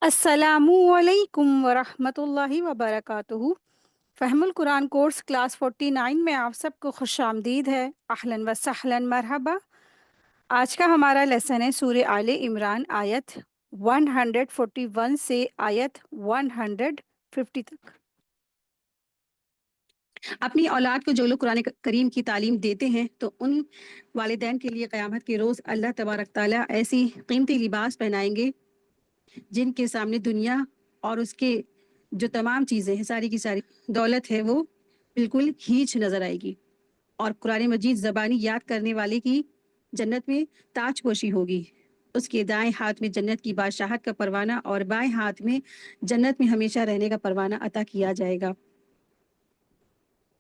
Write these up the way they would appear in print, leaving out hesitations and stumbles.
السلام علیکم ورحمۃ اللہ وبرکاتہ۔ فہم القرآن کورس کلاس 49 میں آپ سب کو خوش آمدید ہے۔ اہلاً و سہلاً مرحبا۔ آج کا ہمارا لیسن ہے سورہ آل عمران آیت 141 سے آیت 150 تک۔ اپنی اولاد کو جو لوگ قرآن کریم کی تعلیم دیتے ہیں تو ان والدین کے لیے قیامت کے روز اللہ تبارک تعالیٰ ایسی قیمتی لباس پہنائیں گے جن کے سامنے دنیا اور اس کے جو تمام چیزیں ہیں، ساری کی ساری دولت ہے، وہ بالکل ہیچ نظر آئے گی، اور قرآن مجید زبانی یاد کرنے والے کی جنت میں تاج پوشی ہوگی۔ اس کے دائیں ہاتھ میں جنت کی بادشاہت کا پروانہ اور بائیں ہاتھ میں جنت میں ہمیشہ رہنے کا پروانہ عطا کیا جائے گا۔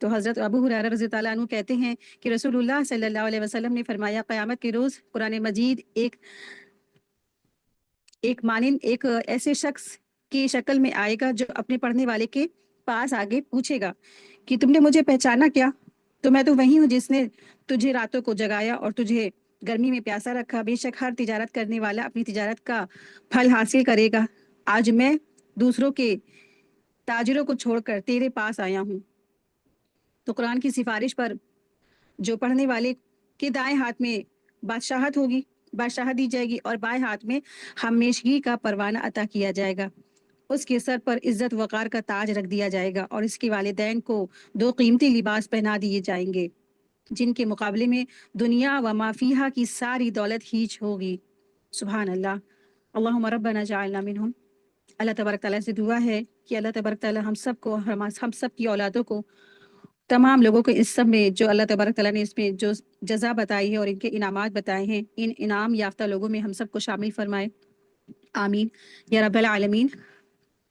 تو حضرت ابو ہریرہ رضی اللہ عنہ کہتے ہیں کہ رسول اللہ صلی اللہ علیہ وسلم نے فرمایا، قیامت کے روز قرآن مجید ایک مانند ایک ایسے شخص کی شکل میں آئے گا جو اپنے پڑھنے والے کے پاس آگے پوچھے گا کہ تم نے مجھے پہچانا کیا؟ تو میں تو وہی ہوں جس نے تجھے راتوں کو جگایا اور تجھے گرمی میں پیاسا رکھا۔ بے شک ہر تجارت کرنے والا اپنی تجارت کا پھل حاصل کرے گا۔ آج میں دوسروں کے تاجروں کو چھوڑ کر تیرے پاس آیا ہوں۔ تو قرآن کی سفارش پر جو پڑھنے والے کے دائیں ہاتھ میں بادشاہت ہوگی، بادشاہت دی جائے گی، اور بائیں ہاتھ میں ہمیشگی کا پروانہ عطا کیا جائے گا۔ اس کے سر پر عزت وقار کا تاج رکھ دیا جائے گا، اور اس کے والدین کو 2 قیمتی لباس پہنا دیے جائیں گے جن کے مقابلے میں دنیا و ما فیہا کی ساری دولت ہیچ ہوگی۔ سبحان اللہ۔ اللہم ربنا جعلنا منہم۔ اللہ تبارک تعالیٰ سے دعا ہے کہ اللہ تبارک تعالیٰ ہم سب کو، ہم سب کی اولادوں کو، تمام لوگوں کو اس سب میں جو اللہ تبارک تعالیٰ نے اس میں جو جزا بتائی ہے اور ان کے انعامات بتائے ہیں، ان انعام یافتہ لوگوں میں ہم سب کو شامل فرمائے۔ آمین یا رب العالمین۔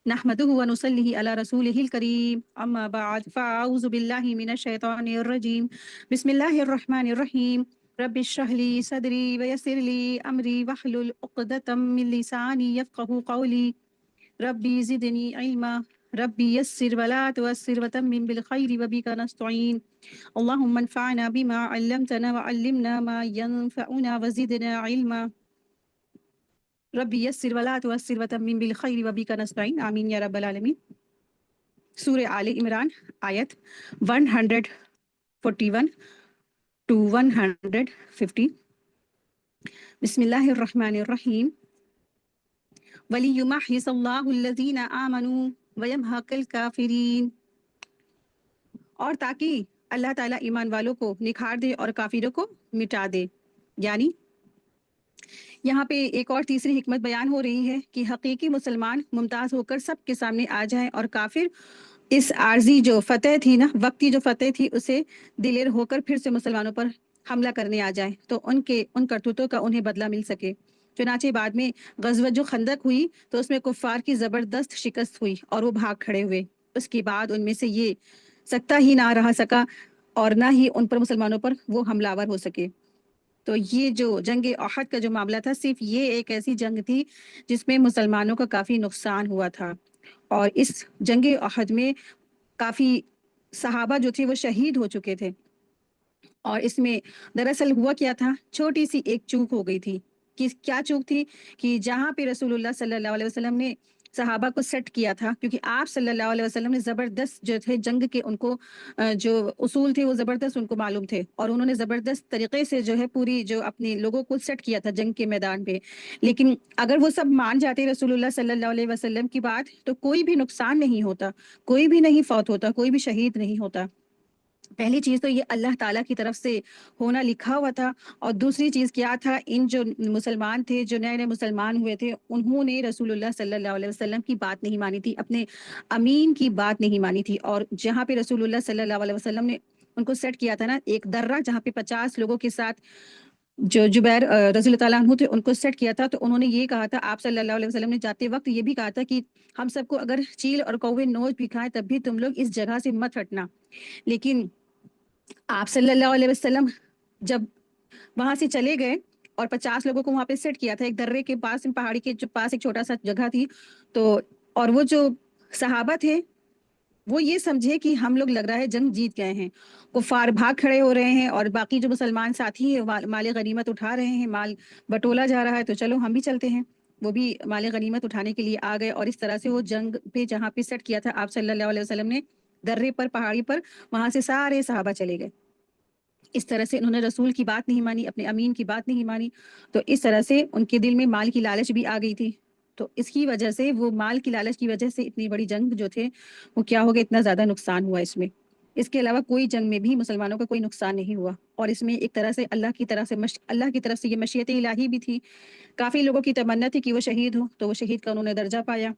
نحمدہ ونصلی علی رسولہ الکریم، اما بعد فاعوذ باللہ من الشیطان الرجیم، بسم اللہ الرحمن الرحیم۔ رب اشرح لی صدری ویسر لی امری واحلل عقدۃ من لسانی یفقہوا قولی۔ ربی زدنی علما، ربی یسر ولا تعسر وتمم بالخیر وبک نستعین۔ اللہم انفعنا بما علمتنا وعلمنا ما ينفعنا وزدنا علما، ربی یسر ولا تعسر وتمم بالخیر وبک نستعین۔ آمین یا رب العالمین۔ سورہ آل عمران آیت 141 to 150۔ بسم اللہ الرحمن الرحیم۔ وَلِيُمَحِّصَ اللَّهُ الَّذِينَ آمَنُوا وَيَمْحَقَ الْكَافِرِينَ، اور تاکہ اللہ تعالیٰ ایمان والوں کو نکھار دے اور کافروں کو مٹا دے۔ یعنی یہاں پہ ایک اور تیسری حکمت بیان ہو رہی ہے کہ حقیقی مسلمان ممتاز ہو کر سب کے سامنے آ جائیں، اور کافر اس عارضی جو فتح تھی نا، وقتی جو فتح تھی، اسے دلیر ہو کر پھر سے مسلمانوں پر حملہ کرنے آ جائیں تو ان کرتوتوں کا انہیں بدلہ مل سکے۔ چنانچہ بعد میں غزوہ جو خندق ہوئی تو اس میں کفار کی زبردست شکست ہوئی اور وہ بھاگ کھڑے ہوئے۔ اس کے بعد ان میں سے یہ سکتا ہی نہ رہ سکا اور نہ ہی ان پر مسلمانوں پر وہ حملہ آور ہو سکے۔ تو یہ جو جنگ احد کا جو معاملہ تھا، صرف یہ ایک ایسی جنگ تھی جس میں مسلمانوں کا کافی نقصان ہوا تھا، اور اس جنگ احد میں کافی صحابہ جو تھے وہ شہید ہو چکے تھے۔ اور اس میں دراصل ہوا کیا تھا، چھوٹی سی ایک چوک ہو گئی تھی۔ کہ کیا چوک تھی کہ جہاں پہ رسول اللہ صلی اللہ علیہ وسلم نے صحابہ کو سیٹ کیا تھا، کیونکہ آپ صلی اللہ علیہ وسلم نے زبردست جو تھے جنگ کے، ان کو جو اصول تھے وہ زبردست ان کو معلوم تھے، اور انہوں نے زبردست طریقے سے جو ہے پوری جو اپنے لوگوں کو سیٹ کیا تھا جنگ کے میدان پہ۔ لیکن اگر وہ سب مان جاتے رسول اللہ صلی اللہ علیہ وسلم کی بات تو کوئی بھی نقصان نہیں ہوتا، کوئی بھی نہیں فوت ہوتا، کوئی بھی شہید نہیں ہوتا۔ پہلی چیز تو یہ اللہ تعالیٰ کی طرف سے ہونا لکھا ہوا تھا، اور دوسری چیز کیا تھا، ان جو مسلمان تھے، جو نئے نئے مسلمان ہوئے تھے، انہوں نے رسول اللہ صلی اللہ علیہ وسلم کی بات نہیں مانی تھی، اپنے امین کی بات نہیں مانی تھی۔ اور جہاں پہ رسول اللہ صلی اللہ علیہ وسلم نے ان کو سیٹ کیا تھا نا، ایک درہ جہاں پہ 50 لوگوں کے ساتھ جو جبیر رضی اللہ تعالیٰ عنہ تھے ان کو سیٹ کیا تھا، تو انہوں نے یہ کہا تھا، آپ صلی اللہ علیہ وسلم نے جاتے وقت یہ بھی کہا تھا کہ ہم سب کو اگر چیل اور کوے نوچ بھی کھائیں تب بھی تم لوگ اس جگہ سے مت ہٹنا۔ لیکن آپ صلی اللہ علیہ وسلم جب وہاں سے چلے گئے اور 50 لوگوں کو وہاں پہ سیٹ کیا تھا ایک درے کے پاس، پہاڑی کے پاس ایک چھوٹا سا جگہ تھی، تو اور وہ جو صحابہ تھے وہ یہ سمجھے کہ ہم لوگ لگ رہا ہے جنگ جیت گئے ہیں، کفار بھاگ کھڑے ہو رہے ہیں، اور باقی جو مسلمان ساتھی ہیں مال غنیمت اٹھا رہے ہیں، مال بٹولا جا رہا ہے، تو چلو ہم بھی چلتے ہیں۔ وہ بھی مال غنیمت اٹھانے کے لیے آ گئے اور اس طرح سے وہ جنگ پہ جہاں پہ سیٹ کیا تھا آپ صلی اللہ علیہ وسلم نے درے پر پہاڑی پر وہاں سے سارے صحابہ چلے گئے. اس طرح سے انہوں نے رسول کی بات نہیں مانی, اپنے امین کی بات نہیں مانی, تو اس طرح سے ان کے دل میں مال کی لالچ بھی آ گئی تھی. تو اس کی وجہ سے وہ مال کی لالچ کی وجہ سے اتنی بڑی جنگ جو تھے وہ کیا ہو گیا, اتنا زیادہ نقصان ہوا اس میں. اس کے علاوہ کوئی جنگ میں بھی مسلمانوں کا کوئی نقصان نہیں ہوا, اور اس میں ایک طرح سے اللہ کی طرف سے یہ مشیت الہی بھی تھی. کافی لوگوں کی تمنا تھی کہ وہ شہید ہوں, تو وہ شہید کا انہوں نے درجہ پایا.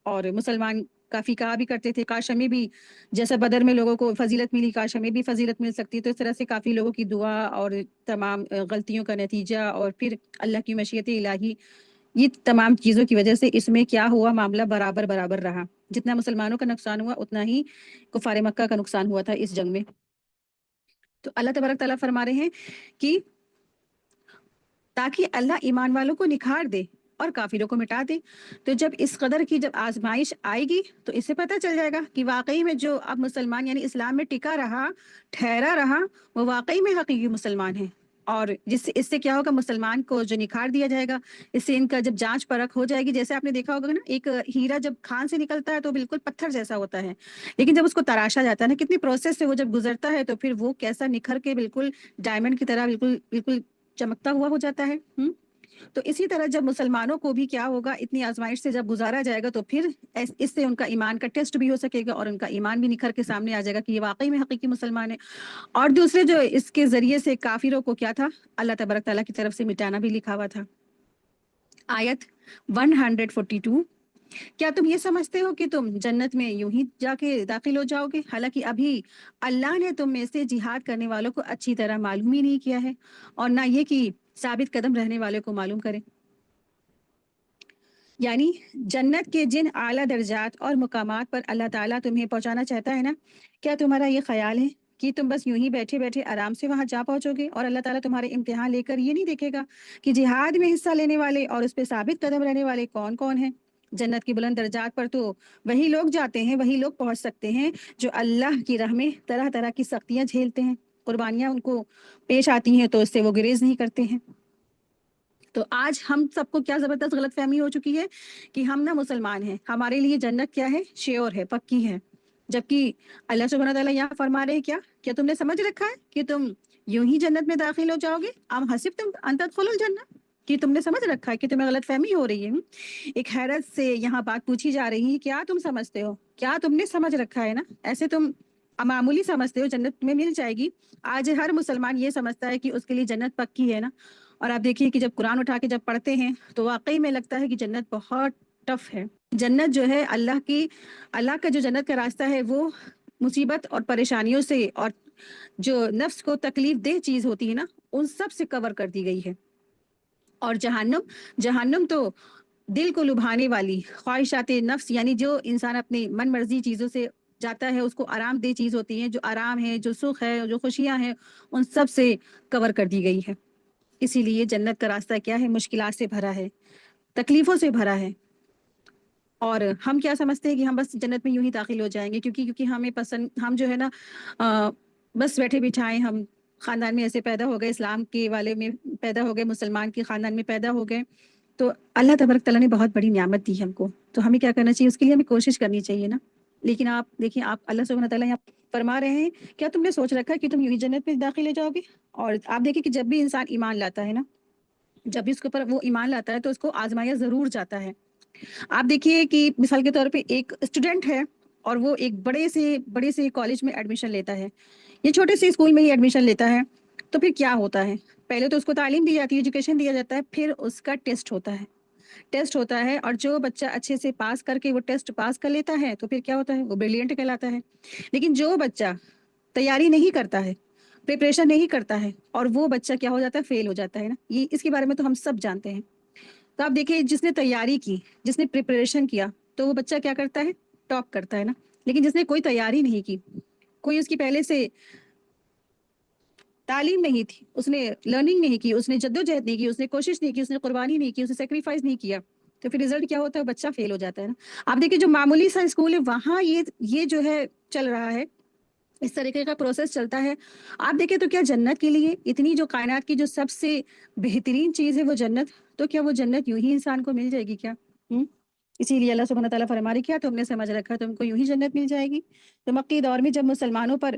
اور مسلمان کافی کہا بھی کرتے تھے کاش ہمیں بھی جیسا بدر میں لوگوں کو فضیلت ملی کاش ہمیں بھی فضیلت مل سکتی. تو اس طرح سے کافی لوگوں کی دعا اور تمام غلطیوں کا نتیجہ اور پھر اللہ کی مشیت الہی, یہ تمام چیزوں کی وجہ سے اس میں کیا ہوا, معاملہ برابر برابر رہا. جتنا مسلمانوں کا نقصان ہوا اتنا ہی کفار مکہ کا نقصان ہوا تھا اس جنگ میں. تو اللہ تبارک تعالیٰ فرما رہے ہیں کہ تاکہ اللہ ایمان والوں کو نکھار دے اور کافروں کو مٹا دے. تو جب اس قدر کی جب آزمائش آئے گی تو اس سے پتہ چل جائے گا کہ واقعی میں جو اب مسلمان یعنی اسلام میں ٹکا رہا, ٹھہرا رہا, وہ واقعی میں حقیقی مسلمان ہے. اور اس سے کیا ہوگا, مسلمان کو جو نکھار دیا جائے گا, اس سے ان کا جب جانچ پرکھ ہو جائے گی. جیسے آپ نے دیکھا ہوگا نا, ایک ہیرا جب کھان سے نکلتا ہے تو بالکل پتھر جیسا ہوتا ہے, لیکن جب اس کو تراشا جاتا ہے نا, کتنی پروسیس سے وہ جب گزرتا ہے, تو پھر وہ کیسا نکھر کے بالکل ڈائمنڈ کی طرح بالکل بالکل چمکتا ہوا ہو جاتا ہے. تو اسی طرح جب مسلمانوں کو بھی کیا ہوگا, اتنی آزمائش سے جب گزارا جائے گا, تو پھر اس سے ان کا ایمان کا ٹیسٹ بھی ہو سکے گا, اور ان کا ایمان بھی نکھر کے سامنے آ جائے گا کہ یہ واقعی میں حقیقی مسلمان ہے. اور دوسرے جو اس کے ذریعے سے کافروں کو کیا تھا, اللہ تبارک تعالیٰ کی طرف سے مٹانا بھی لکھا ہوا تھا. آیت 142, کیا تم یہ سمجھتے ہو کہ تم جنت میں یوں ہی جا کے داخل ہو جاؤ گے, حالانکہ ابھی اللہ نے تم میں سے جہاد کرنے والوں کو اچھی طرح معلوم ہی نہیں کیا ہے, اور نہ یہ کہ ثابت قدم رہنے والوں کو معلوم کرے. یعنی جنت کے جن اعلیٰ درجات اور مقامات پر اللہ تعالیٰ تمہیں پہنچانا چاہتا ہے نا, کیا تمہارا یہ خیال ہے کہ تم بس یوں ہی بیٹھے بیٹھے آرام سے وہاں جا پہنچو گے, اور اللہ تعالیٰ تمہارے امتحان لے کر یہ نہیں دیکھے گا کہ جہاد میں حصہ لینے والے اور اس پہ ثابت قدم رہنے والے کون کون ہیں. جنت کی بلند درجات پر تو وہی لوگ جاتے ہیں, وہی لوگ پہنچ سکتے ہیں جو اللہ کی راہ میں طرح طرح کی سختیاں جھیلتے ہیں, قربانیاں ان کو پیش آتی ہیں تو اس سے وہ گریز نہیں کرتے ہیں. تو آج ہم سب کو کیا زبردست غلط فہمی ہو چکی ہے کہ ہم نہ مسلمان ہیں, ہمارے لیے جنت کیا ہے, شیور ہے, پکی ہے. جبکہ اللہ سبحانہ تعالیٰ یہاں فرما رہے ہیں کیا تم نے سمجھ رکھا ہے کہ تم یوں ہی جنت میں داخل ہو جاؤ گے, ام حسبتم ان تدخلوا الجنہ, کہ تم نے سمجھ رکھا ہے کہ تمہیں غلط فہمی ہو رہی ہے. ایک حیرت سے یہاں بات پوچھی جا رہی ہے, کیا تم سمجھتے ہو, کیا تم نے سمجھ رکھا ہے نا, ایسے تم معمولی سمجھتے ہو جنت میں مل جائے گی. آج ہر مسلمان یہ سمجھتا ہے کہ اس کے لیے جنت پکی ہے نا, اور آپ دیکھیے کہ جب قرآن اٹھا کے جب پڑھتے ہیں تو واقعی میں لگتا ہے کہ جنت بہت ٹف ہے. جنت جو ہے اللہ کا جو جنت کا راستہ ہے وہ مصیبت اور پریشانیوں سے اور جو نفس کو تکلیف دہ چیز ہوتی ہے نا, ان سب سے کور کر دی گئی ہے. اور جہنم تو دل کو لبھانے والی خواہشات نفس, یعنی جو انسان اپنی من مرضی چیزوں سے جاتا ہے, اس کو آرام دہ چیز ہوتی ہے, جو آرام ہے, جو سکھ ہے, جو خوشیاں ہیں, ان سب سے کور کر دی گئی ہے. اسی لیے جنت کا راستہ کیا ہے, مشکلات سے بھرا ہے, تکلیفوں سے بھرا ہے. اور ہم کیا سمجھتے ہیں کہ ہم بس جنت میں یوں ہی داخل ہو جائیں گے کیونکہ ہمیں پسند, ہم جو ہے نا بس بیٹھے بٹھائے, ہم خاندان میں ایسے پیدا ہو گئے, اسلام کے والے میں پیدا ہو گئے, مسلمان کے خاندان میں پیدا ہو گئے. تو اللہ تبارک تعالیٰ نے بہت بڑی نعمت دی ہم کو, تو ہمیں کیا کرنا چاہیے, اس کے لیے ہمیں کوشش کرنی چاہیے نا. لیکن آپ دیکھیں, آپ اللہ سبحانہ تعالیٰ یہاں فرما رہے ہیں, کیا تم نے سوچ رکھا ہے کہ تم یوں ہی جنت میں داخل ہو جاؤ گے. اور آپ دیکھیں کہ جب بھی انسان ایمان لاتا ہے نا, جب بھی اس کے اوپر وہ ایمان لاتا ہے تو اس کو آزمایا ضرور جاتا ہے. آپ دیکھیے کہ مثال کے طور پہ ایک اسٹوڈنٹ ہے اور وہ ایک بڑے سے کالج میں ایڈمیشن لیتا ہے, یہ چھوٹے سے اسکول میں ہی ایڈمیشن لیتا ہے. تو پھر کیا ہوتا ہے, پہلے تو اس کو تعلیم دی جاتی ہے, ایجوکیشن دیا جاتا ہے, پھر اس کا ٹیسٹ ہوتا ہے. اور جو بچہ اچھے سے پاس کر کے وہ ٹیسٹ پاس کر لیتا ہے تو پھر کیا ہوتا ہے, وہ بریلینٹ کہلاتا ہے. لیکن جو بچہ تیاری نہیں کرتا ہے, پریپریشن نہیں کرتا ہے, اور وہ بچہ کیا ہو جاتا ہے, فیل ہو جاتا ہے نا. یہ اس کے بارے میں تو ہم سب جانتے ہیں. تو آپ دیکھیں, جس نے تیاری کی, جس نے پریپریشن کیا, تو وہ بچہ کیا کرتا ہے, ٹاپ کرتا ہے نا. لیکن جس نے کوئی تیاری نہیں کی, کوئی اس کی پہلے سے تعلیم نہیں تھی, اس نے لرننگ نہیں کی, اس نے جدوجہد نہیں کی, اس نے کوشش نہیں کی, اس نے قربانی نہیں کی, اس نے سیکریفائس نہیں کیا, تو پھر رزلٹ کیا ہوتا ہے, بچہ فیل ہو جاتا ہے نا. آپ دیکھیں جو معمولی سا اسکول ہے وہاں یہ جو ہے چل رہا ہے اس طریقے کا پروسیس چلتا ہے. آپ دیکھیں تو کیا جنت کے لیے اتنی جو کائنات کی جو سب سے بہترین چیز ہے وہ جنت، تو کیا وہ جنت یوں ہی انسان کو مل جائے گی کیا؟ اسی لیے اللہ سبحانہ تعالیٰ فرما رہے کیا تم نے سمجھ رکھا تم کو یوں ہی جنت مل جائے گی؟ تو مکی دور میں جب مسلمانوں پر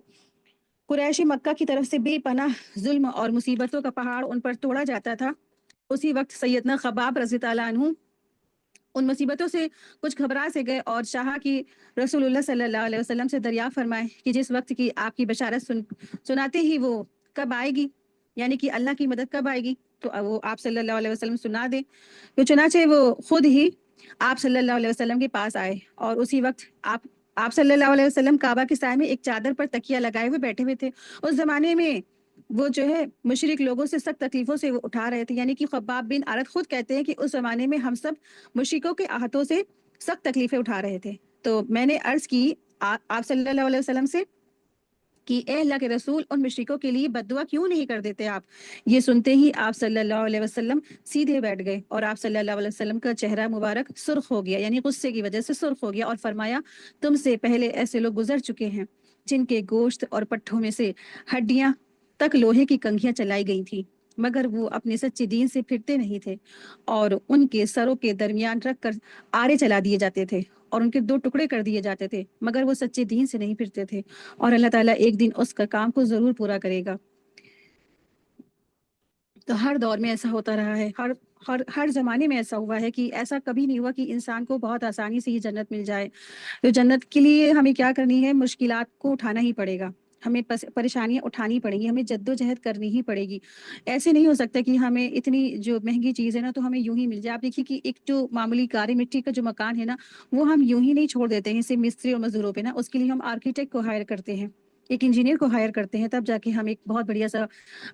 قریش مکہ کی طرف سے بے پناہ ظلم اور مصیبتوں کا پہاڑ ان پر توڑا جاتا تھا، اسی وقت سیدنا خباب رضی اللہ عنہ ان مصیبتوں سے کچھ گھبرا سے گئے اور چاہا کہ رسول اللہ صلی اللہ علیہ وسلم سے دریافت فرمائے کہ جس وقت کی آپ کی بشارت سناتے ہی وہ کب آئے گی، یعنی کہ اللہ کی مدد کب آئے گی، تو وہ آپ صلی اللہ علیہ وسلم سنا دیں. تو چنانچہ وہ خود ہی آپ صلی اللہ علیہ وسلم کے پاس آئے اور اسی وقت آپ صلی اللہ علیہ وسلم کعبہ کے سائے میں ایک چادر پر تکیہ لگائے ہوئے بیٹھے ہوئے تھے. اس زمانے میں وہ جو ہے مشرک لوگوں سے سخت تکلیفوں سے وہ اٹھا رہے تھے، یعنی کہ خباب بن عرد خود کہتے ہیں کہ اس زمانے میں ہم سب مشرکوں کے ہاتھوں سے سخت تکلیفیں اٹھا رہے تھے. تو میں نے عرض کی آپ صلی اللہ علیہ وسلم سے کہ اے اللہ کے رسول ان مشرکوں کے لیے بد دعا کیوں نہیں کر دیتے آپ؟ یہ سنتے ہی آپ صلی اللہ علیہ وسلم سیدھے بیٹھ گئے اور آپ صلی اللہ علیہ وسلم کا چہرہ مبارک سرخ ہو گیا، یعنی غصے کی وجہ سے سرخ ہو گیا، اور فرمایا تم سے پہلے ایسے لوگ گزر چکے ہیں جن کے گوشت اور پٹھوں میں سے ہڈیاں تک لوہے کی کنگھیاں چلائی گئی تھی، مگر وہ اپنے سچے دین سے پھرتے نہیں تھے اور ان کے سروں کے درمیان رکھ کر آرے چلا دیے جاتے تھے اور ان کے دو ٹکڑے کر دیے جاتے تھے، مگر وہ سچے دین سے نہیں پھرتے تھے، اور اللہ تعالیٰ ایک دن اس کا کام کو ضرور پورا کرے گا. تو ہر دور میں ایسا ہوتا رہا ہے، ہر زمانے میں ایسا ہوا ہے کہ ایسا کبھی نہیں ہوا کہ انسان کو بہت آسانی سے ہی جنت مل جائے. تو جنت کے لیے ہمیں کیا کرنی ہے؟ مشکلات کو اٹھانا ہی پڑے گا، ہمیں پریشانیاں اٹھانی پڑیں گی، ہمیں جد و جہد کرنی ہی پڑے گی. ایسے نہیں ہو سکتا کہ ہمیں اتنی جو مہنگی چیز ہے نا تو ہمیں یوں ہی مل جائے. آپ دیکھیے کہ ایک جو معمولی کاری مٹی کا جو مکان ہے نا وہ ہم یوں ہی نہیں چھوڑ دیتے ہیں صرف مستری اور مزدوروں پہ نا، اس کے لیے ہم آرکیٹیکٹ کو ہائر کرتے ہیں، ایک انجینئر کو ہائر کرتے ہیں، تب جا کے ہم ایک بہت بڑھیا سا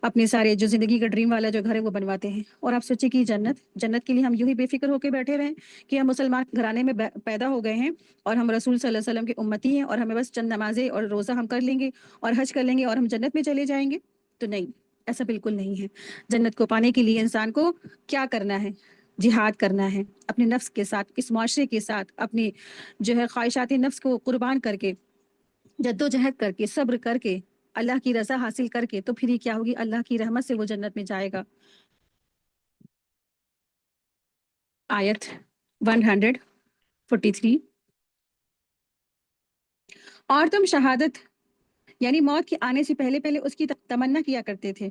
اپنے سارے جو زندگی کا ڈریم والا جو گھر ہے وہ بنواتے ہیں. اور آپ سوچیں کہ جنت کے لیے ہم یوں ہی بے فکر ہو کے بیٹھے رہیں کہ ہم مسلمان گھرانے میں پیدا ہو گئے ہیں اور ہم رسول صلی اللہ علیہ وسلم کے امتی ہیں اور ہمیں بس چند نمازیں اور روزہ ہم کر لیں گے اور حج کر لیں گے اور ہم جنت میں چلے جائیں گے؟ تو نہیں، ایسا بالکل نہیں ہے. جنت کو پانے کے لیے انسان کو کیا کرنا ہے؟ جہاد کرنا ہے اپنے نفس کے ساتھ، اس معاشرے کے ساتھ، اپنی جو ہے خواہشات نفس کو قربان کر کے، جد و جہد کر کے، صبر کر کے، اللہ کی رضا حاصل کر کے، تو پھر یہ کیا ہوگی؟ اللہ کی رحمت سے وہ جنت میں جائے گا. آیت 143. اور تم شہادت یعنی موت کے آنے سے پہلے پہلے اس کی تمنا کیا کرتے تھے،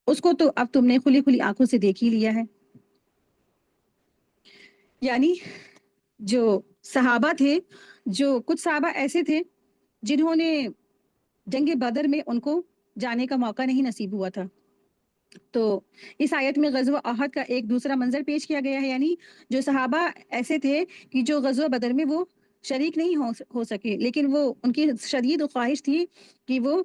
اس کو تو اب تم نے کھلی کھلی آنکھوں سے دیکھ ہی لیا ہے. یعنی جو صحابہ تھے، جو کچھ صحابہ ایسے تھے جنہوں نے جنگ بدر میں ان کو جانے کا موقع نہیں نصیب ہوا تھا. تو اس آیت میں غزوہ احد کا ایک دوسرا منظر پیش کیا گیا ہے، یعنی جو صحابہ ایسے تھے کہ جو غزوہ بدر میں وہ شریک نہیں ہو سکے، لیکن وہ ان کی شدید خواہش تھی کہ وہ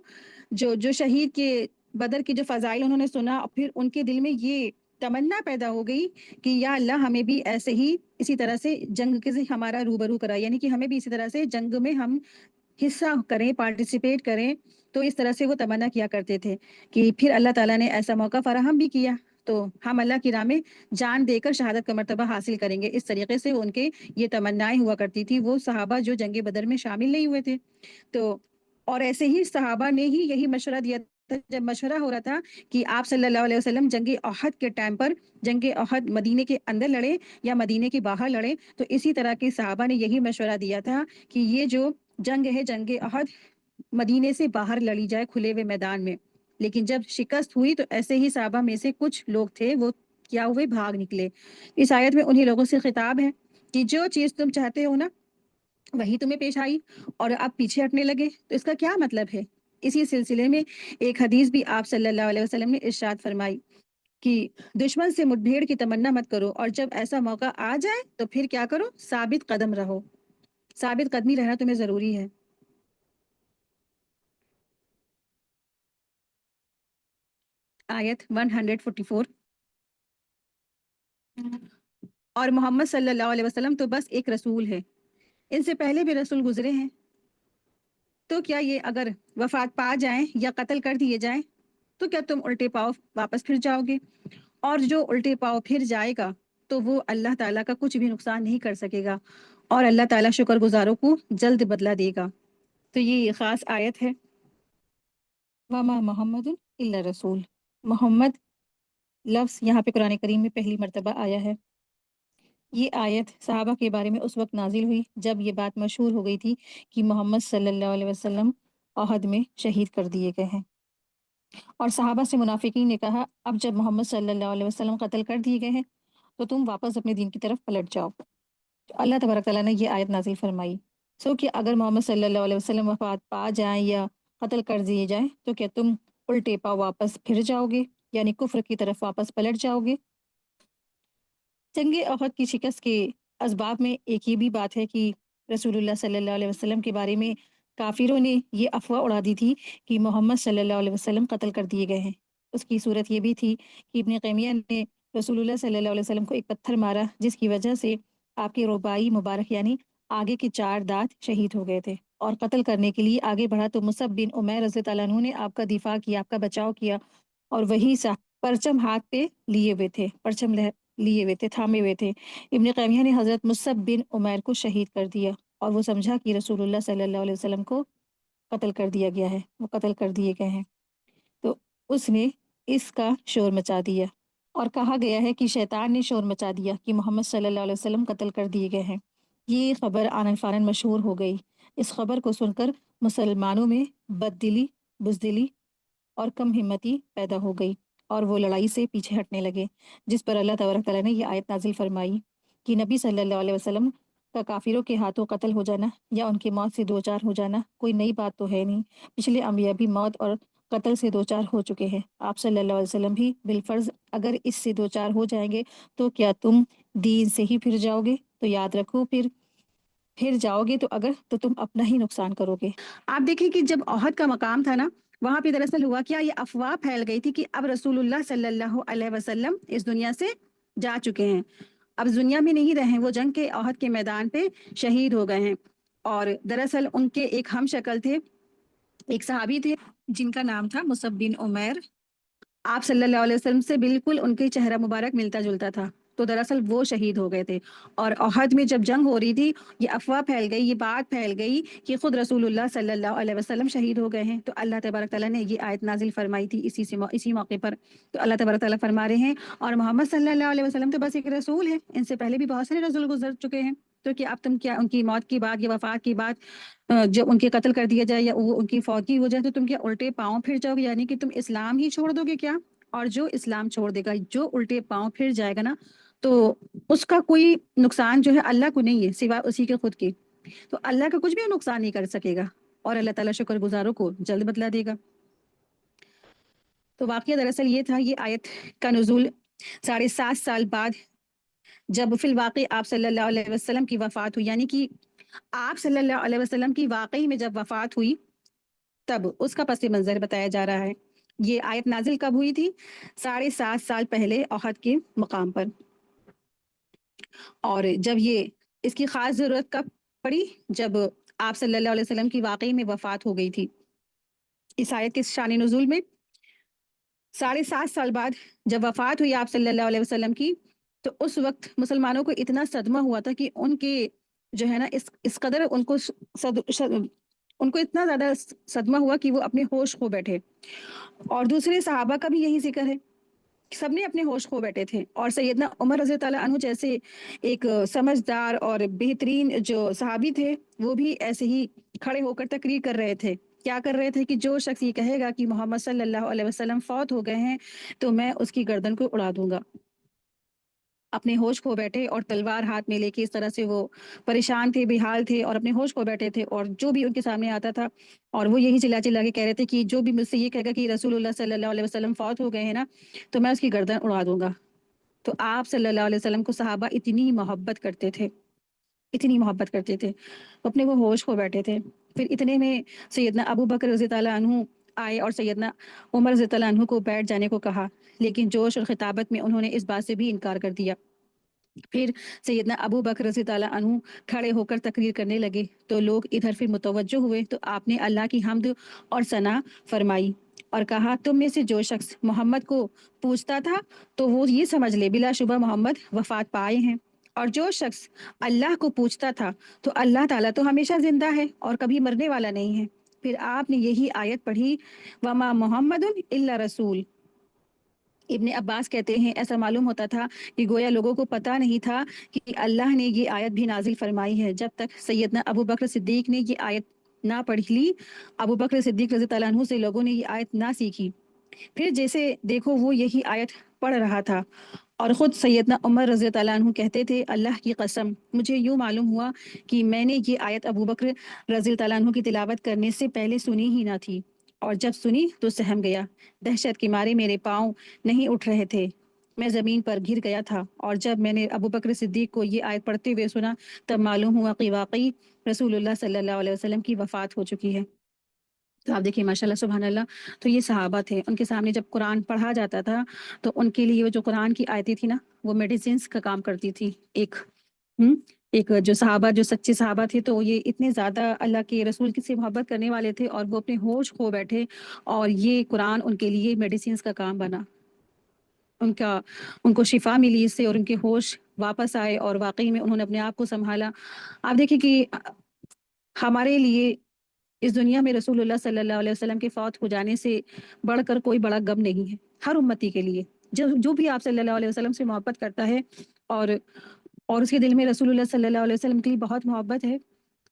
جو شہید کے بدر کے جو فضائل انہوں نے سنا، اور پھر ان کے دل میں یہ تمنا پیدا ہو گئی کہ یا اللہ ہمیں بھی ایسے ہی اسی طرح سے جنگ کے سے ہمارا روبرو کرا، یعنی کہ ہمیں بھی اسی طرح سے جنگ میں ہم حصہ کریں، پارٹیسپیٹ کریں. تو اس طرح سے وہ تمنا کیا کرتے تھے کہ پھر اللہ تعالیٰ نے ایسا موقع فراہم بھی کیا تو ہم اللہ کی راہ میں جان دے کر شہادت کا مرتبہ حاصل کریں گے. اس طریقے سے ان کے یہ تمنائیں ہوا کرتی تھی، وہ صحابہ جو جنگ بدر میں شامل نہیں ہوئے تھے. تو اور ایسے ہی صحابہ نے ہی یہی مشورہ دیا تھا جب مشورہ ہو رہا تھا کہ آپ صلی اللہ علیہ وسلم جنگ احد کے ٹائم پر جنگ احد مدینے کے اندر لڑے یا مدینے کے باہر لڑے، تو اسی طرح کے صحابہ نے یہی مشورہ دیا تھا کہ یہ جو جنگ ہے جنگ احد مدینے سے باہر لڑی جائے کھلے ہوئے میدان میں. لیکن جب شکست ہوئی تو ایسے ہی صحابہ میں سے کچھ لوگ تھے وہ کیا ہوئے؟ بھاگ نکلے. اس آیت میں انہی لوگوں سے خطاب ہے کہ جو چیز تم چاہتے ہو نا وہی تمہیں پیش آئی اور آپ پیچھے ہٹنے لگے، تو اس کا کیا مطلب ہے؟ اسی سلسلے میں ایک حدیث بھی آپ صلی اللہ علیہ وسلم نے ارشاد فرمائی کہ دشمن سے مٹبھیڑ کی تمنا مت کرو، اور جب ایسا موقع آ جائے تو پھر کیا کرو؟ ثابت قدم رہو. ثابت قدمی رہنا تمہیں ضروری ہے. آیت 144. اور محمد صلی اللہ علیہ وسلم تو بس ایک رسول ہے، ان سے پہلے بھی رسول گزرے ہیں، تو کیا یہ اگر وفات پا جائیں یا قتل کر دیے جائیں تو کیا تم الٹے پاؤ واپس پھر جاؤ گے؟ اور جو الٹے پاؤ پھر جائے گا تو وہ اللہ تعالیٰ کا کچھ بھی نقصان نہیں کر سکے گا، اور اللہ تعالیٰ شکر گزاروں کو جلد بدلہ دے گا. تو یہ خاص آیت ہے، وما محمد الا رسول۔ محمد لفظ یہاں پہ قرآن کریم میں پہلی مرتبہ آیا ہے۔ یہ آیت صحابہ کے بارے میں اس وقت نازل ہوئی جب یہ بات مشہور ہو گئی تھی کہ محمد صلی اللہ علیہ وسلم احد میں شہید کر دیے گئے ہیں، اور صحابہ سے منافقین نے کہا اب جب محمد صلی اللہ علیہ وسلم قتل کر دیے گئے ہیں تو تم واپس اپنے دین کی طرف پلٹ جاؤ۔ تو اللہ تبارک تعالیٰ نے یہ آیت نازل فرمائی، کہ اگر محمد صلی اللہ علیہ وسلم وفات پا جائیں یا قتل کر دیے جائیں تو کیا تم الٹے پاؤ واپس پھر جاؤ گے، یعنی کفر کی طرف واپس پلٹ جاؤ گے۔ جنگ احد کی شکست کے اسباب میں ایک یہ بھی بات ہے کہ رسول اللہ صلی اللہ علیہ وسلم کے بارے میں کافروں نے یہ افواہ اڑا دی تھی کہ محمد صلی اللہ علیہ وسلم قتل کر دیے گئے ہیں۔ اس کی صورت یہ بھی تھی کہ ابن قیمیہ نے رسول اللہ صلی اللہ علیہ وسلم کو ایک پتھر مارا جس کی وجہ سے آپ کے رباعی مبارک یعنی آگے کے 4 دانت شہید ہو گئے تھے، اور قتل کرنے کے لیے آگے بڑھا تو مصعب بن عمیر رضی اللہ عنہ نے آپ کا دفاع کیا، آپ کا بچاؤ کیا، اور وہی پرچم ہاتھ پہ لیے ہوئے تھے، پرچم لیے ہوئے تھے، تھامے ہوئے تھے۔ ابن قیمیہ نے حضرت مصعب بن عمیر کو شہید کر دیا، اور وہ سمجھا کہ رسول اللہ صلی اللہ علیہ وسلم کو قتل کر دیا گیا ہے، وہ قتل کر دیے گئے ہیں، تو اس نے اس کا شور مچا دیا، اور کہا گیا ہے کہ شیطان نے شور مچا دیا کہ محمد صلی اللہ علیہ وسلم قتل کر دیے گئے ہیں۔ یہ خبر آنن فانن مشہور ہو گئی۔ اس خبر کو سن کر مسلمانوں میں بددلی، بزدلی اور کم ہمتی پیدا ہو گئی، اور وہ لڑائی سے پیچھے ہٹنے لگے، جس پر اللہ تبارک تعالیٰ نے یہ آیت نازل فرمائی کہ نبی صلی اللہ علیہ وسلم کا کافروں کے ہاتھوں قتل ہو جانا یا ان کی موت سے دوچار ہو جانا کوئی نئی بات تو ہے نہیں، پچھلے انبیاء بھی موت اور قتل سے دوچار ہو چکے ہیں، آپ صلی اللہ علیہ وسلم بھی بالفرض اگر اس سے دوچار ہو جائیں گے تو کیا تم دین سے ہی پھر جاؤ گے؟ تو یاد رکھو پھر جاؤ گے تو تم اپنا ہی نقصان کرو گے۔ آپ دیکھیں کہ جب احد کا مقام تھا نا، وہاں پہ دراصل ہوا کیا، یہ افواہ پھیل گئی تھی کہ اب رسول اللہ صلی اللہ علیہ وسلم اس دنیا سے جا چکے ہیں، اب دنیا میں نہیں رہے، وہ جنگ کے احد کے میدان پہ شہید ہو گئے ہیں۔ اور دراصل ان کے ایک ہم شکل تھے، ایک صحابی تھے جن کا نام تھا مصعب بن عمیر، آپ صلی اللہ علیہ وسلم سے بالکل ان کے چہرہ مبارک ملتا جلتا تھا، تو دراصل وہ شہید ہو گئے تھے۔ اور احد میں جب جنگ ہو رہی تھی، یہ افواہ پھیل گئی، یہ بات پھیل گئی کہ خود رسول اللہ صلی اللہ علیہ وسلم شہید ہو گئے ہیں، تو اللہ تبارک تعالیٰ نے یہ آیت نازل فرمائی تھی اسی موقع پر۔ تو اللہ تبارک تعالیٰ فرما رہے ہیں اور محمد صلی اللہ علیہ وسلم تو بس ایک رسول ہے، ان سے پہلے بھی بہت سارے رسول گزر چکے ہیں، تو کہ اب تم کیا ان کی موت کی بات یا وفات کی بات جب ان کے قتل کر دیا جائے یا وہ ان کی فوت کی ہو جائے تو تم کیا الٹے پاؤں پھر جاؤ گے، یعنی کہ تم اسلام ہی چھوڑ دو گے کیا؟ اور جو اسلام چھوڑ دے گا، جو الٹے پاؤں پھر جائے گا نا، تو اس کا کوئی نقصان جو ہے اللہ کو نہیں ہے سوا اسی کے خود کی، تو اللہ کا کچھ بھی نقصان نہیں کر سکے گا، اور اللہ تعالیٰ شکر گزاروں کو جلد بدلا دے گا۔ تو واقعہ دراصل یہ تھا، یہ آیت کا نزول 7.5 سال بعد جب فی الواقع آپ صلی اللہ علیہ وسلم کی وفات ہوئی، یعنی کہ آپ صلی اللہ علیہ وسلم کی واقعی میں جب وفات ہوئی تب اس کا پس منظر بتایا جا رہا ہے۔ یہ آیت نازل کب ہوئی تھی؟ 7.5 سال پہلے احد کے مقام پر، اور جب یہ اس کی خاص ضرورت کب پڑی؟ جب آپ صلی اللہ علیہ وسلم کی واقعی میں وفات ہو گئی تھی۔ اس آیت کے شان نزول میں 7.5 سال بعد جب وفات ہوئی آپ صلی اللہ علیہ وسلم کی، تو اس وقت مسلمانوں کو اتنا صدمہ ہوا تھا کہ ان کے جو ہے نا اس قدر ان کو اتنا زیادہ صدمہ ہوا کہ وہ اپنے ہوش کھو بیٹھے، اور دوسرے صحابہ کا بھی یہی ذکر ہے، سب نے اپنے ہوش کھو بیٹھے تھے، اور سیدنا عمر رضی اللہ عنہ جیسے ایک سمجھدار اور بہترین جو صحابی تھے، وہ بھی ایسے ہی کھڑے ہو کر تقریر کر رہے تھے، کیا کر رہے تھے کہ جو شخص یہ کہے گا کہ محمد صلی اللہ علیہ وسلم فوت ہو گئے ہیں تو میں اس کی گردن کو اڑا دوں گا۔ اپنے ہوش کھو بیٹھے اور تلوار ہاتھ میں لے کے اس طرح سے وہ پریشان تھے، بےحال تھے، اور اپنے ہوش کھو بیٹھے تھے، اور جو بھی ان کے سامنے آتا تھا اور وہ یہی چلا چلا کے کہہ رہے تھے کہ جو بھی مجھ سے یہ کہے گا کہ رسول اللہ صلی اللہ علیہ وسلم فوت ہو گئے ہیں نا تو میں اس کی گردن اڑا دوں گا۔ تو آپ صلی اللہ علیہ وسلم کو صحابہ اتنی محبت کرتے تھے، اتنی محبت کرتے تھے، اپنے وہ ہوش کھو بیٹھے تھے۔ پھر اتنے میں سیدنا ابو بکر رضی اللہ عنہ آئے اور سیدنا عمر رضی اللہ عنہ کو بیٹھ جانے کو کہا، لیکن جوش اور خطابت میں انہوں نے اس بات سے بھی انکار کر دیا۔ پھر سیدنا ابو بکر رضی اللہ عنہ کھڑے ہو کر تقریر کرنے لگے، تو لوگ ادھر پھر متوجہ ہوئے، تو آپ نے اللہ کی حمد اور ثنا فرمائی اور کہا تم میں سے جو شخص محمد کو پوچھتا تھا تو وہ یہ سمجھ لے بلا شبہ محمد وفات پائے ہیں، اور جو شخص اللہ کو پوچھتا تھا تو اللہ تعالیٰ تو ہمیشہ زندہ ہے اور کبھی مرنے والا نہیں ہے۔ پھر آپ نے یہی آیت پڑھی، وما محمد الا رسول۔ ابن عباس کہتے ہیں ایسا معلوم ہوتا تھا کہ گویا لوگوں کو پتہ نہیں تھا کہ اللہ نے یہ آیت بھی نازل فرمائی ہے جب تک سیدنا ابو بکر صدیق نے یہ آیت نہ پڑھ لی۔ ابو بکر صدیق رضی اللہ عنہ سے لوگوں نے یہ آیت نہ سیکھی۔ پھر جیسے دیکھو وہ یہی آیت پڑھ رہا تھا، اور خود سیدنا عمر رضی اللہ عنہ کہتے تھے اللہ کی قسم مجھے یوں معلوم ہوا کہ میں نے یہ آیت ابو بکر رضی اللہ عنہ کی تلاوت کرنے سے پہلے سنی ہی نہ تھی، اور جب سنی تو سہم گیا، دہشت کے مارے میرے پاؤں نہیں اٹھ رہے تھے، میں زمین پر گر گیا تھا، اور جب میں نے ابو بکر صدیق کو یہ آیت پڑھتے ہوئے سنا تب معلوم ہوا کہ واقعی رسول اللہ صلی اللہ علیہ وسلم کی وفات ہو چکی ہے۔ تو آپ دیکھیے ماشاء اللہ سبحان اللہ، تو یہ صحابہ تھے، ان کے سامنے جب قرآن پڑھا جاتا تھا تو ان کے لیے وہ جو قرآن کی آیتیں تھی نا وہ میڈیسنس کا کام کرتی تھی۔ ایک جو صحابہ جو سچے صحابہ تھے تو یہ اتنے زیادہ اللہ کے رسول کی سے محبت کرنے والے تھے اور وہ اپنے ہوش کھو بیٹھے، اور یہ قرآن ان کے لیے میڈیسنس کا کام بنا، ان کو شفا ملی اس سے، اور ان کے ہوش واپس آئے اور واقعی میں انہوں نے اپنے آپ کو سنبھالا۔ آپ دیکھیں کہ ہمارے لیے اس دنیا میں رسول اللہ صلی اللہ علیہ وسلم کے فوت ہو جانے سے بڑھ کر کوئی بڑا غم نہیں ہے، ہر امتی کے لیے جو بھی آپ صلی اللہ علیہ وسلم سے محبت کرتا ہے اور اس کے دل میں رسول اللہ صلی اللہ علیہ وسلم کے لیے بہت محبت ہے،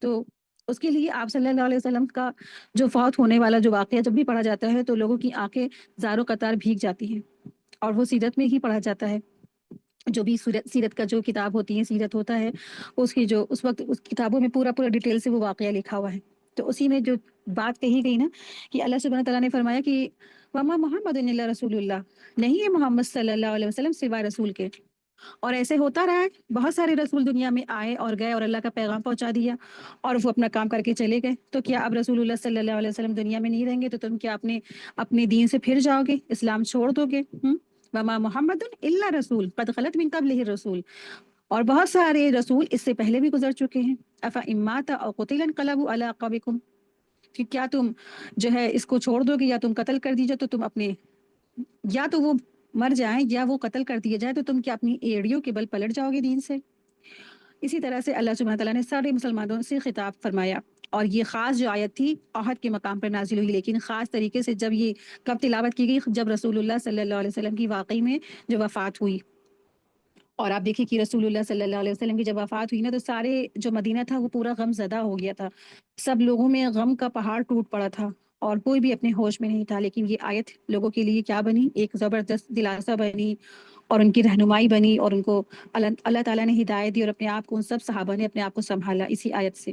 تو اس کے لیے آپ صلی اللہ علیہ وسلم کا جو فوت ہونے والا جو واقعہ جب بھی پڑھا جاتا ہے تو لوگوں کی آنکھیں زار و قطار بھیگ جاتی ہیں، اور وہ سیرت میں ہی پڑھا جاتا ہے۔ جو بھی سیرت کا جو کتاب ہوتی ہے، سیرت ہوتا ہے، اس کی جو اس وقت اس کتابوں میں پورا ڈیٹیل سے وہ واقعہ لکھا ہوا ہے، تو اسی میں جو بات کہی گئی نا کہ اللہ سبحانہ تعالیٰ نے فرمایا کہ وما محمد الا رسول اللہ، نہیں ہے محمد صلی اللہ علیہ وسلم سوائے رسول کے، اور ایسے ہوتا رہا ہے، بہت سارے رسول دنیا میں آئے اور گئے اور اللہ کا پیغام پہنچا دیا اور وہ اپنا کام کر کے چلے گئے، تو کیا اب رسول اللہ صلی اللہ علیہ وسلم دنیا میں نہیں رہیں گے تو تم کیا اپنے دین سے پھر جاؤ گے، اسلام چھوڑ دو گے؟ وما محمد الا رسول قد خلت من قبلہ الرسول، اور بہت سارے رسول اس سے پہلے بھی گزر چکے ہیں، افا ان مات او قتل انقلبوا علی اعقابکم، کہ کیا تم جو ہے اس کو چھوڑ دو گے یا تم قتل کر دیجیے تو تم اپنے، یا تو وہ مر جائیں یا وہ قتل کر دیے جائے تو تم کیا اپنی ایڑیوں کے بل پلٹ جاؤ گے دین سے؟ اسی طرح سے اللہ سبحانہ تعالیٰ نے سارے مسلمانوں سے خطاب فرمایا، اور یہ خاص جو آیت تھی عہد کے مقام پر نازل ہوئی، لیکن خاص طریقے سے جب یہ کب تلاوت کی گئی، جب رسول اللہ صلی اللہ علیہ وسلم کی واقعی میں جو وفات ہوئی۔ اور آپ دیکھیں کہ رسول اللہ صلی اللہ علیہ وسلم کی جب وفات ہوئی نا تو سارے جو مدینہ تھا وہ پورا غم زدہ ہو گیا تھا، سب لوگوں میں غم کا پہاڑ ٹوٹ پڑا تھا اور کوئی بھی اپنے ہوش میں نہیں تھا، لیکن یہ آیت لوگوں کے لیے کیا بنی، ایک زبردست دلاسا بنی اور ان کی رہنمائی بنی، اور ان کو اللہ تعالیٰ نے ہدایت دی، اور اپنے آپ کو ان سب صحابہ نے اپنے آپ کو سنبھالا اسی آیت سے۔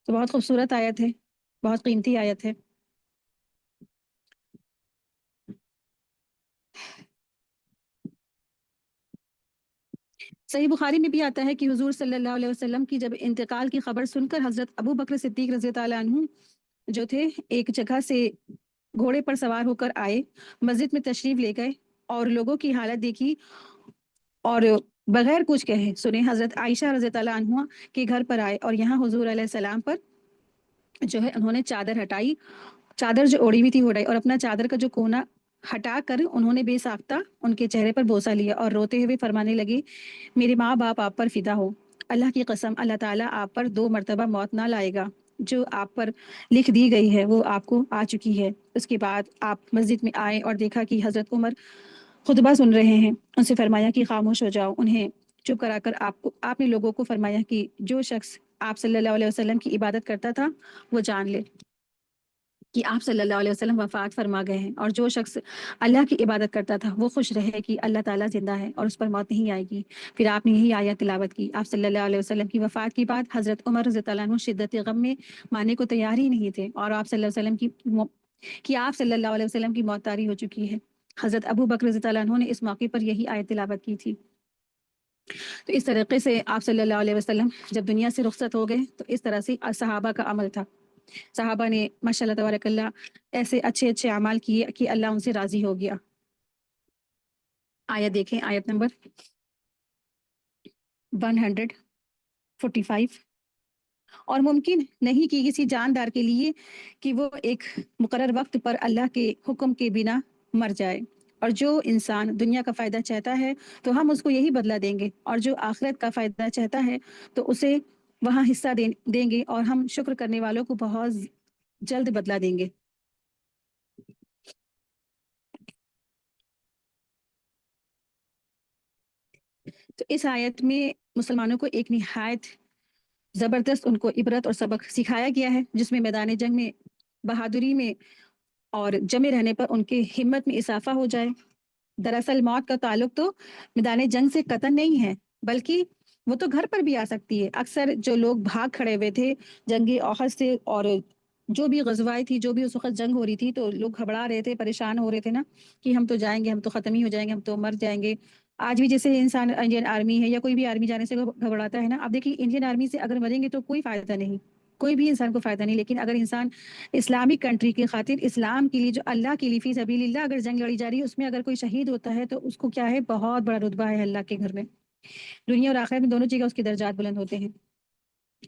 تو بہت خوبصورت آیت ہے، بہت قیمتی آیت ہے۔ صحیح بخاری میں بھی آتا ہے کہ حضور صلی اللہ علیہ وسلم کی جب انتقال کی خبر سن کر حضرت ابو بکر صدیق رضی اللہ عنہ جو تھے ایک جگہ سے گھوڑے پر سوار ہو کر آئے، مسجد میں تشریف لے گئے اور لوگوں کی حالت دیکھی، اور بغیر کچھ کہے سنے حضرت عائشہ رضی اللہ عنہ کے گھر پر آئے، اور یہاں حضور علیہ السلام پر جو ہے انہوں نے چادر ہٹائی، چادر جو اوڑی ہوئی تھی وہ ہٹائی، اور اپنا چادر کا جو کونا ہٹا کر انہوں نے بے ساختہ ان کے چہرے پر بوسہ لیا اور روتے ہوئے فرمانے لگے، میرے ماں باپ آپ پر فدا ہو، اللہ کی قسم اللہ تعالیٰ آپ پر 2 مرتبہ موت نہ لائے گا، جو آپ پر لکھ دی گئی ہے وہ آپ کو آ چکی ہے۔ اس کے بعد آپ مسجد میں آئے اور دیکھا کہ حضرت عمر خطبہ سن رہے ہیں، ان سے فرمایا کہ خاموش ہو جاؤ، انہیں چپ کرا کر آپ نے لوگوں کو فرمایا کہ جو شخص آپ صلی اللہ علیہ وسلم کی عبادت کرتا تھا وہ جان لے کہ آپ صلی اللہ علیہ وسلم وفات فرما گئے ہیں، اور جو شخص اللہ کی عبادت کرتا تھا وہ خوش رہے کہ اللہ تعالیٰ زندہ ہے اور اس پر موت نہیں آئے گی۔ پھر آپ نے یہی آیت تلاوت کی۔ آپ صلی اللہ علیہ وسلم کی وفات کے بعد حضرت عمر رضی اللہ عنہ شدت غم میں ماننے کو تیار ہی نہیں تھے، اور آپ صلی اللہ علیہ وسلم آپ صلی اللہ علیہ وسلم کی موت طاری ہو چکی ہے۔ حضرت ابو بکر رضی اللہ عنہ نے اس موقع پر یہی آیت تلاوت کی تھی۔ تو اس طریقے سے آپ صلی اللہ علیہ وسلم جب دنیا سے رخصت ہو گئے تو اس طرح سے صحابہ کا عمل تھا، صحابہ نے ماشاء اللہ تبارک اللہ ایسے اچھے اچھے اعمال کیے کہ اللہ ان سے راضی ہو گیا۔ آیت دیکھیں، آیت نمبر 145، اور ممکن نہیں کہ کسی جاندار کے لیے کہ وہ ایک مقرر وقت پر اللہ کے حکم کے بنا مر جائے، اور جو انسان دنیا کا فائدہ چاہتا ہے تو ہم اس کو یہی بدلہ دیں گے، اور جو آخرت کا فائدہ چاہتا ہے تو اسے وہاں حصہ دیں گے، اور ہم شکر کرنے والوں کو بہت جلد بدلہ دیں گے۔ تو اس آیت میں مسلمانوں کو ایک نہایت زبردست ان کو عبرت اور سبق سکھایا گیا ہے، جس میں میدان جنگ میں بہادری میں اور جمے رہنے پر ان کے ہمت میں اضافہ ہو جائے۔ دراصل موت کا تعلق تو میدان جنگ سے قطعا نہیں ہے، بلکہ وہ تو گھر پر بھی آ سکتی ہے۔ اکثر جو لوگ بھاگ کھڑے ہوئے تھے جنگ احد سے، اور جو بھی غزوائیں تھی، جو بھی اس وقت جنگ ہو رہی تھی، تو لوگ گھبرا رہے تھے، پریشان ہو رہے تھے نا، کہ ہم تو جائیں گے، ہم تو ختم ہی ہو جائیں گے، ہم تو مر جائیں گے۔ آج بھی جیسے انسان انڈین آرمی ہے یا کوئی بھی آرمی جانے سے گھبراتا ہے نا، اب دیکھیے انڈین آرمی سے اگر مریں گے تو کوئی فائدہ نہیں، کوئی بھی انسان کو فائدہ نہیں، لیکن اگر انسان اسلامک کنٹری کی خاطر، اسلام کے لیے، جو اللہ کے لیے فی سبیل اللہ اگر جنگ لڑی جا رہی ہے، اس میں اگر کوئی شہید ہوتا ہے تو اس کو کیا ہے، بہت بڑا رتبہ ہے اللہ کے گھر میں، دنیا اور آخرت میں دونوں جگہ اس کے درجات بلند ہوتے ہیں۔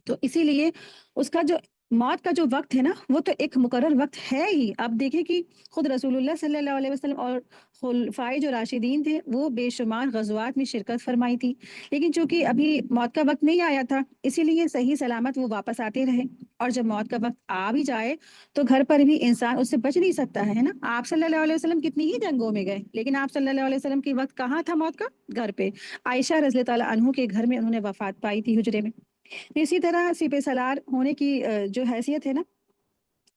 تو اسی لیے اس کا جو موت کا جو وقت ہے نا، وہ تو ایک مقرر وقت ہے ہی۔ آپ دیکھیں کہ خود رسول اللہ صلی اللہ علیہ وسلم اور خلفائے جو راشدین تھے، وہ بے شمار غزوات میں شرکت فرمائی تھی، لیکن چونکہ ابھی موت کا وقت نہیں آیا تھا، اسی لیے صحیح سلامت وہ واپس آتے رہے۔ اور جب موت کا وقت آ بھی جائے تو گھر پر بھی انسان اس سے بچ نہیں سکتا ہے نا۔ آپ صلی اللہ علیہ وسلم کتنی ہی جنگوں میں گئے، لیکن آپ صلی اللہ علیہ وسلم کے وقت کہاں تھا موت کا؟ گھر پہ، عائشہ رضی اللہ تعالیٰ عنہ کے گھر میں انہوں نے وفات پائی تھی، حجرے میں۔ اسی طرح سپہ سالار ہونے کی جو حیثیت ہے نا،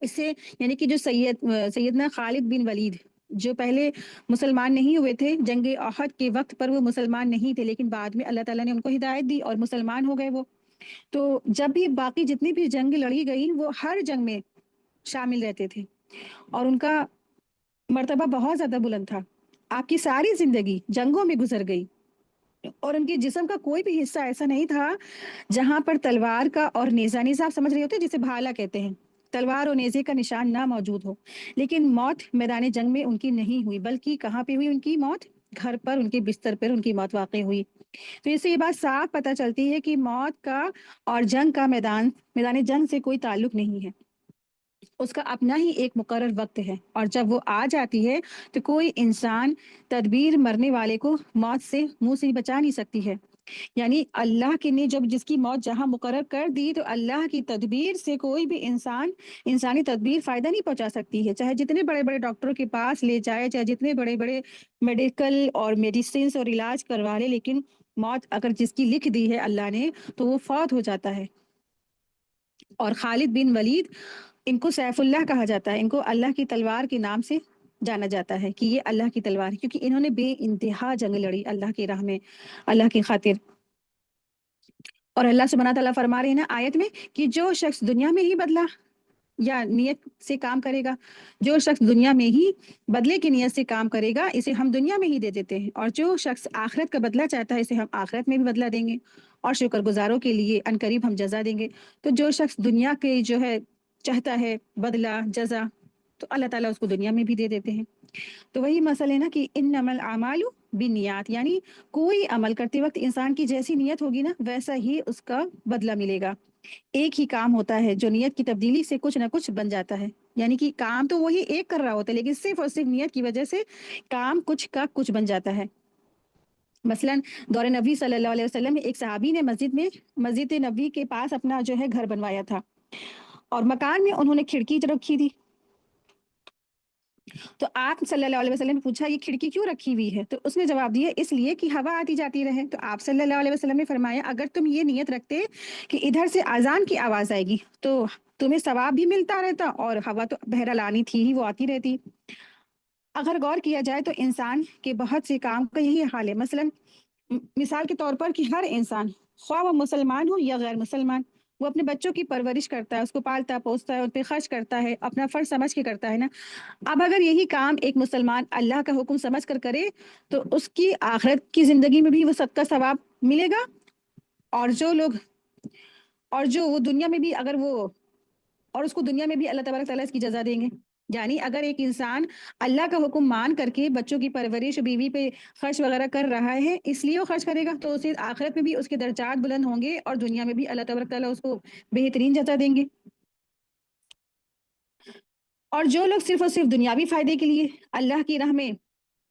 اس سے یعنی کہ جو سیدنا خالد بن ولید، جو پہلے مسلمان نہیں ہوئے تھے، جنگ احد کے وقت پر وہ مسلمان نہیں تھے، لیکن بعد میں اللہ تعالیٰ نے ان کو ہدایت دی اور مسلمان ہو گئے وہ۔ تو جب بھی باقی جتنی بھی جنگ لڑی گئی، وہ ہر جنگ میں شامل رہتے تھے، اور ان کا مرتبہ بہت زیادہ بلند تھا۔ آپ کی ساری زندگی جنگوں میں گزر گئی، اور ان کے جسم کا کوئی بھی حصہ ایسا نہیں تھا جہاں پر تلوار کا اور نیزہ، نیزہ آپ سمجھ رہے ہوتے ہیں جسے بھالا کہتے ہیں، تلوار اور نیزے کا نشان نہ موجود ہو۔ لیکن موت میدان جنگ میں ان کی نہیں ہوئی، بلکہ کہاں پہ ہوئی ان کی موت؟ گھر پر، ان کے بستر پر ان کی موت واقع ہوئی۔ تو اس سے یہ بات صاف پتہ چلتی ہے کہ موت کا اور جنگ کا میدان جنگ سے کوئی تعلق نہیں ہے، اس کا اپنا ہی ایک مقرر وقت ہے، اور جب وہ آ جاتی ہے تو کوئی انسان تدبیر مرنے والے کو موت سے منہ سے بچا نہیں سکتی ہے۔ یعنی اللہ کے نے جب جس کی موت جہاں مقرر کر دی، تو اللہ کی تدبیر سے کوئی بھی انسانی تدبیر فائدہ نہیں پہنچا سکتی ہے، چاہے جتنے بڑے بڑے ڈاکٹروں کے پاس لے جائے، چاہے جتنے بڑے بڑے میڈیکل اور میڈیسنس اور علاج کروا لے، لیکن موت اگر جس کی لکھ دی ہے اللہ نے، تو وہ فوت ہو جاتا ہے۔ اور خالد بن ولید، ان کو سیف اللہ کہا جاتا ہے، ان کو اللہ کی تلوار کے نام سے جانا جاتا ہے کہ یہ اللہ کی تلوار ہے، کیونکہ انہوں نے بے انتہا جنگ لڑی اللہ کی راہ میں، اللہ کی خاطر۔ اور اللہ سبحانہ تعالیٰ فرما رہے ہیں نا آیت میں کہ جو شخص دنیا میں ہی بدلہ یا نیت سے کام کرے گا، جو شخص دنیا میں ہی بدلے کی نیت سے کام کرے گا، اسے ہم دنیا میں ہی دے دیتے ہیں، اور جو شخص آخرت کا بدلہ چاہتا ہے، اسے ہم آخرت میں بھی بدلہ دیں گے، اور شکر گزاروں کے لیے عنقریب ہم جزا دیں گے۔ تو جو شخص دنیا کے جو ہے چاہتا ہے بدلہ جزا، تو اللہ تعالیٰ اس کو دنیا میں بھی دے دیتے ہیں۔ تو وہی مسئلہ ہے نا کہ انما الاعمال بالنیات، یعنی کوئی عمل کرتے وقت انسان کی جیسی نیت ہوگی نا، ویسا ہی اس کا بدلہ ملے گا۔ ایک ہی کام ہوتا ہے جو نیت کی تبدیلی سے کچھ نہ کچھ بن جاتا ہے، یعنی کہ کام تو وہی ایک کر رہا ہوتا ہے، لیکن صرف اور صرف نیت کی وجہ سے کام کچھ کا کچھ بن جاتا ہے۔ مثلاً دور نبی صلی اللہ علیہ وسلم میں ایک صحابی نے مسجد نبی کے پاس اپنا جو ہے گھر بنوایا تھا، اور مکان میں انہوں نے کھڑکی رکھی تھی۔ تو آپ صلی اللہ علیہ وسلم نے پوچھا یہ کھڑکی کیوں رکھی ہوئی ہے؟ تو اس نے جواب دیا اس لیے کہ ہوا آتی جاتی رہے۔ تو آپ صلی اللہ علیہ وسلم نے فرمایا اگر تم یہ نیت رکھتے کہ ادھر سے اذان کی آواز آئے گی تو تمہیں ثواب بھی ملتا رہتا، اور ہوا تو بہرحال آنی تھی ہی، وہ آتی رہتی۔ اگر غور کیا جائے تو انسان کے بہت سے کام کا یہی حال ہے۔ مثلاً مثال کے طور پر کہ ہر انسان، خواہ وہ مسلمان ہو یا غیر مسلمان، وہ اپنے بچوں کی پرورش کرتا ہے، اس کو پالتا پوستا ہے، ان پہ خرچ کرتا ہے، اپنا فرض سمجھ کے کرتا ہے نا۔ اب اگر یہی کام ایک مسلمان اللہ کا حکم سمجھ کر کرے تو اس کی آخرت کی زندگی میں بھی وہ صدقہ ثواب ملے گا، اور جو وہ دنیا میں بھی اگر وہ اور اس کو دنیا میں بھی اللہ تبارک تعالیٰ اس کی جزا دیں گے۔ یعنی اگر ایک انسان اللہ کا حکم مان کر کے بچوں کی پرورش، بیوی پہ خرچ وغیرہ کر رہا ہے، اس لیے وہ خرچ کرے گا، تو اسے آخرت میں بھی اس کے درجات بلند ہوں گے، اور دنیا میں بھی اللہ تبارک تعالیٰ اس کو بہترین جزا دیں گے۔ اور جو لوگ صرف اور صرف دنیاوی فائدے کے لیے اللہ کی راہ میں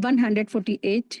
148।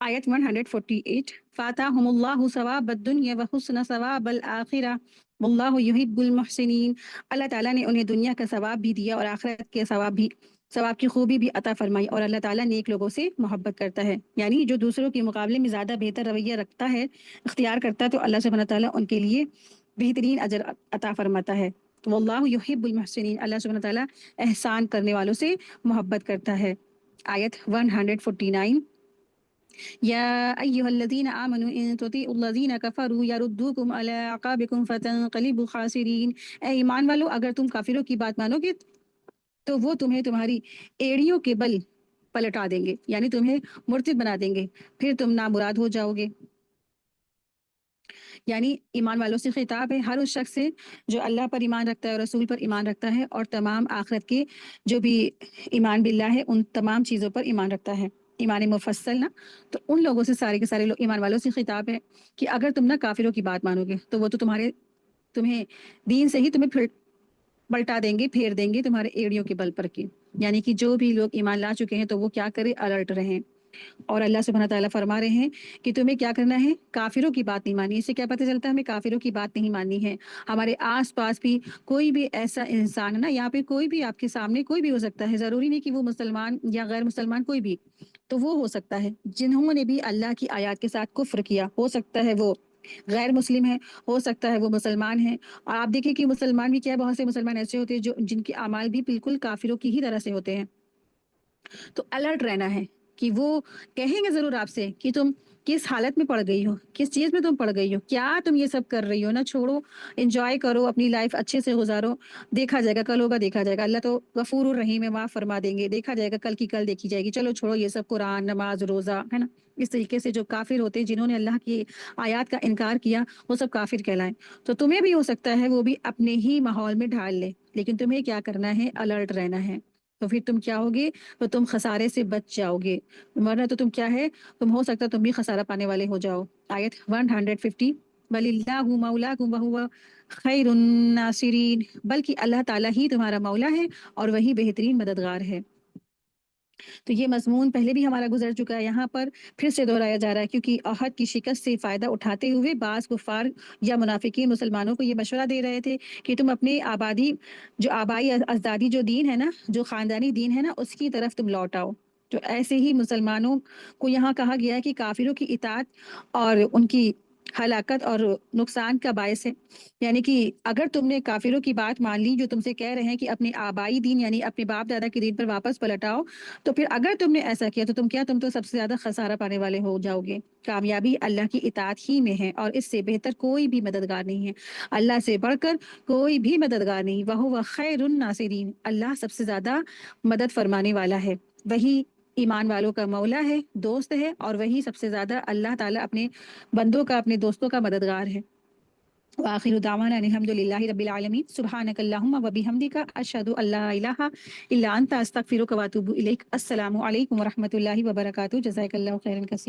آیت 148 فاتحهم اللہ ثواب الدنیا وحسن ثواب الآخرہ واللہ یحب المحسنین. اللہ تعالیٰ نے انہیں دنیا کا ثواب بھی دیا اور آخرت کے ثواب کی خوبی بھی عطا فرمائی، اور اللہ تعالیٰ نیک لوگوں سے محبت کرتا ہے. یعنی جو دوسروں کے مقابلے میں زیادہ بہتر رویہ رکھتا ہے، اختیار کرتا ہے، تو اللہ سبحانہ تعالیٰ ان کے لیے بہترین اجر عطا فرماتا ہے. تو واللہ یحب المحسنین، اللہ سبحانہ تعالیٰ احسان کرنے والوں سے محبت کرتا ہے. آیت 149 یا ایہا الذین آمنوا ان تطیعوا الذین کفروا یردوکم علی اعقابکم فتنقلبوا خاسرین. اے ایمان والو، اگر تم کافروں کی بات مانو گے تو وہ تمہیں تمہاری ایڑیوں کے بل پلٹا دیں گے، یعنی تمہیں مرتد بنا دیں گے، پھر تم نامراد ہو جاؤ گے. یعنی ایمان والوں سے خطاب ہے، ہر اس شخص سے جو اللہ پر ایمان رکھتا ہے اور رسول پر ایمان رکھتا ہے اور تمام آخرت کے جو بھی ایمان باللہ ہے ان تمام چیزوں پر ایمان رکھتا ہے، ایمان مفصل نا. تو ان لوگوں سے سارے کے سارے لوگ ایمان والوں سے خطاب ہے کہ اگر تم نہ کافروں کی بات مانو گے تو وہ تو تمہیں دین سے ہی تمہیں پھر پلٹا دیں گے، پھیر دیں گے تمہارے ایڑیوں کے بل پر کی. یعنی کہ جو بھی لوگ ایمان لا چکے ہیں تو وہ کیا کرے، الرٹ رہیں. اور اللہ سبحانہ تعالیٰ فرما رہے ہیں کہ تمہیں کیا کرنا ہے، کافروں کی بات نہیں مانی. اس سے کیا پتہ چلتا ہے ہمیں کافروں کی بات نہیں ماننی ہے. ہمارے آس پاس بھی کوئی بھی ایسا انسان ہے نا، یہاں پہ کوئی بھی آپ کے سامنے کوئی بھی ہو سکتا ہے، ضروری نہیں کہ وہ مسلمان یا غیر مسلمان، کوئی بھی تو وہ ہو سکتا ہے جنہوں نے بھی اللہ کی آیات کے ساتھ کفر کیا. ہو سکتا ہے وہ غیر مسلم ہے، ہو سکتا ہے وہ مسلمان ہیں. اور آپ دیکھیں کہ مسلمان بھی کیا ہے، بہت سے مسلمان ایسے ہوتے ہیں جن کے اعمال بھی بالکل کافروں کی ہی طرح سے ہوتے ہیں. تو الرٹ رہنا ہے کہ وہ کہیں گے ضرور آپ سے کہ تم کس حالت میں پڑ گئی ہو، کس چیز میں تم پڑ گئی ہو، کیا تم یہ سب کر رہی ہو نا. چھوڑو، انجوائے کرو، اپنی لائف اچھے سے گزارو، دیکھا جائے گا کل ہوگا، دیکھا جائے گا. اللہ تو غفور الرحیم ہے، معاف فرما دیں گے، دیکھا جائے گا، کل کی کل دیکھی جائے گی. چلو چھوڑو یہ سب، قرآن، نماز، روزہ ہے نا. اس طریقے سے جو کافر ہوتے ہیں جنہوں نے اللہ کی آیات کا انکار کیا وہ سب کافر کہلائیں. تو تمہیں بھی ہو سکتا ہے وہ بھی اپنے ہی ماحول میں ڈھال لے، لیکن تمہیں کیا کرنا ہے، الرٹ رہنا ہے. تو پھر تم کیا ہوگے، تو تم خسارے سے بچ جاؤ گے، ورنہ تو تم کیا ہے، تم ہو سکتا ہے تم بھی خسارہ پانے والے ہو جاؤ. آیت 150 وَلِلَّهُ مَوْلَاكُمْ وَهُوَ خَيْرُ النَّاصِرِينَ، بلکہ اللہ تعالیٰ ہی تمہارا مولا ہے اور وہی بہترین مددگار ہے. تو یہ مضمون پہلے بھی ہمارا گزر چکا ہے، یہاں پر پھر سے دہرایا جا رہا ہے، کیونکہ احد کی شکست سے فائدہ اٹھاتے ہوئے بعض کفار یا منافقین مسلمانوں کو یہ مشورہ دے رہے تھے کہ تم اپنے آبائی اجدادی جو دین ہے نا، جو خاندانی دین ہے نا، اس کی طرف تم لوٹ آؤ. تو ایسے ہی مسلمانوں کو یہاں کہا گیا ہے کہ کافروں کی اطاعت اور ان کی ہلاکت اور نقصان کا باعث ہے. یعنی کہ اگر تم نے کافروں کی بات مان لی جو تم سے کہہ رہے ہیں کہ اپنے آبائی دین یعنی اپنے باپ دادا کے دین پر واپس پلٹ آؤ، تو پھر اگر تم نے ایسا کیا تو تم تو سب سے زیادہ خسارہ پانے والے ہو جاؤ گے. کامیابی اللہ کی اطاعت ہی میں ہے اور اس سے بہتر کوئی بھی مددگار نہیں ہے، اللہ سے بڑھ کر کوئی بھی مددگار نہیں. وَهُوَ خَيْرُ النَّاصِرِينَ، اللہ سب سے زیادہ مدد فرمانے والا ہے، وہی ایمان والوں کا مولا ہے، دوست ہے، اور وہی سب سے زیادہ اللہ تعالیٰ اپنے بندوں کا، اپنے دوستوں کا مددگار ہے. وآخر دعوانا الحمد للہ رب العالمین. سبحانک اللہم وبحمدک، اشہد ان لا الہ الا انت، استغفرک واتوب الیک. السلام علیکم ورحمۃ اللہ وبرکاتہ. جزاک اللہ خیرا کثیر.